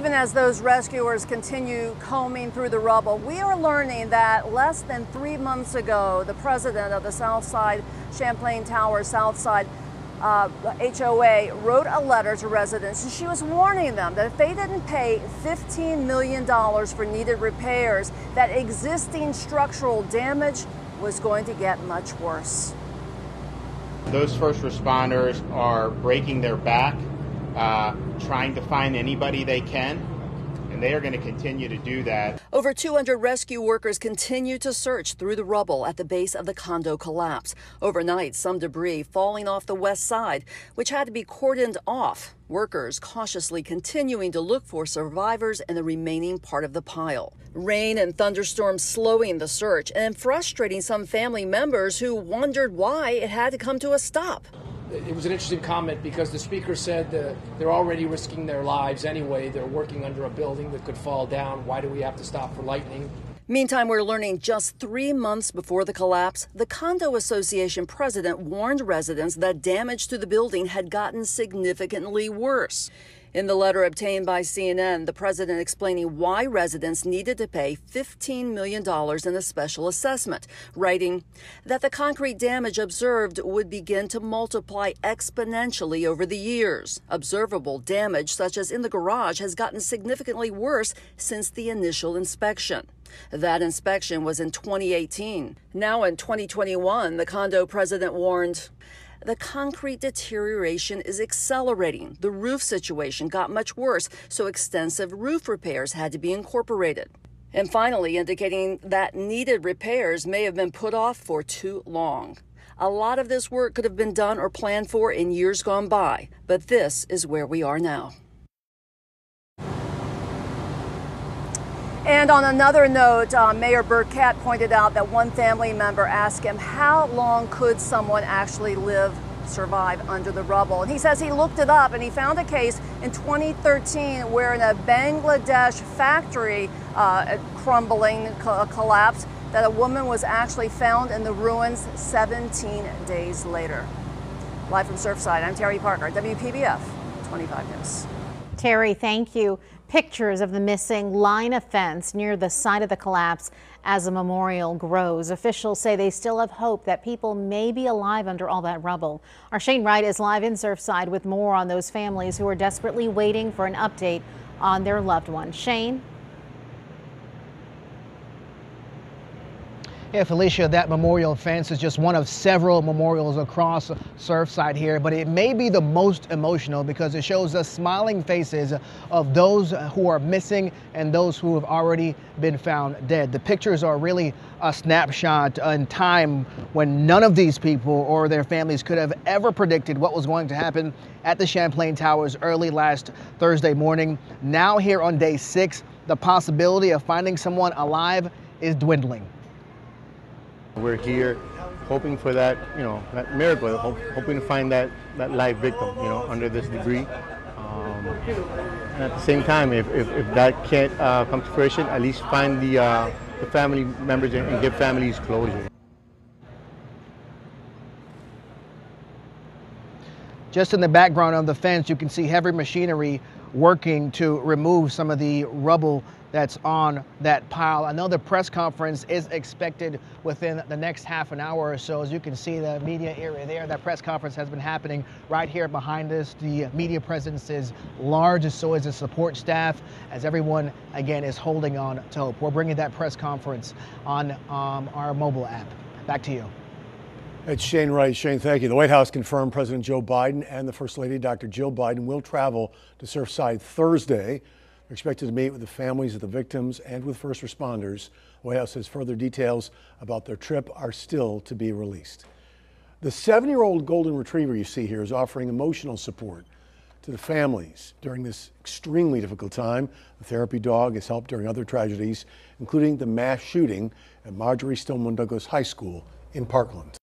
even as those rescuers continue combing through the rubble, we are learning that less than 3 months ago, the president of the Southside Champlain Towers Southside HOA wrote a letter to residents, and she was warning them that if they didn't pay $15 million for needed repairs, that existing structural damage was going to get much worse. Those first responders are breaking their back, trying to find anybody they can, and they are going to continue to do that. Over 200 rescue workers continue to search through the rubble at the base of the condo collapse. Overnight, some debris falling off the west side, which had to be cordoned off. Workers cautiously continuing to look for survivors in the remaining part of the pile. Rain and thunderstorms slowing the search and frustrating some family members who wondered why it had to come to a stop. It was an interesting comment because the speaker said they're already risking their lives anyway. They're working under a building that could fall down. Why do we have to stop for lightning? Meantime, we're learning just 3 months before the collapse, the Condo Association president warned residents that damage to the building had gotten significantly worse. In the letter obtained by CNN, the president explaining why residents needed to pay $15 million in a special assessment, writing that the concrete damage observed would begin to multiply exponentially over the years. Observable damage, such as in the garage, has gotten significantly worse since the initial inspection. That inspection was in 2018. Now in 2021, the condo president warned, the concrete deterioration is accelerating. The roof situation got much worse, so extensive roof repairs had to be incorporated. And finally, indicating that needed repairs may have been put off for too long. A lot of this work could have been done or planned for in years gone by, but this is where we are now. And on another note, Mayor Burkett pointed out that one family member asked him how long could someone actually survive under the rubble. And he says he looked it up and he found a case in 2013 where in a Bangladesh factory collapsed, that a woman was actually found in the ruins 17 days later. Live from Surfside, I'm Terry Parker, WPBF 25 News. Terry, thank you. Pictures of the missing line of fence near the site of the collapse as a memorial grows. Officials say they still have hope that people may be alive under all that rubble. Our Shane Wright is live in Surfside with more on those families who are desperately waiting for an update on their loved one. Shane? Yeah, Felicia, that memorial fence is just one of several memorials across Surfside here, but it may be the most emotional because it shows us smiling faces of those who are missing and those who have already been found dead. The pictures are really a snapshot in time when none of these people or their families could have ever predicted what was going to happen at the Champlain Towers early last Thursday morning. Now here on day 6, the possibility of finding someone alive is dwindling. We're here hoping for that, that miracle, hoping to find that live victim, under this debris. And at the same time, if that can't come to fruition, at least find the family members and give families closure. Just in the background of the fence, you can see heavy machinery working to remove some of the rubble that's on that pile. Another press conference is expected within the next half an hour or so. As you can see, the media area there, that press conference has been happening right here behind us. The media presence is large, and so is the support staff, as everyone, again, is holding on to hope. We're bringing that press conference on our mobile app. Back to you. It's Shane Wright. Shane, thank you. The White House confirmed President Joe Biden and the First Lady, Dr. Jill Biden, will travel to Surfside Thursday. They're expected to meet with the families of the victims and with first responders. The White House says further details about their trip are still to be released. The 7-year-old golden retriever you see here is offering emotional support to the families during this extremely difficult time. The therapy dog has helped during other tragedies, including the mass shooting at Marjory Stoneman Douglas High School in Parkland.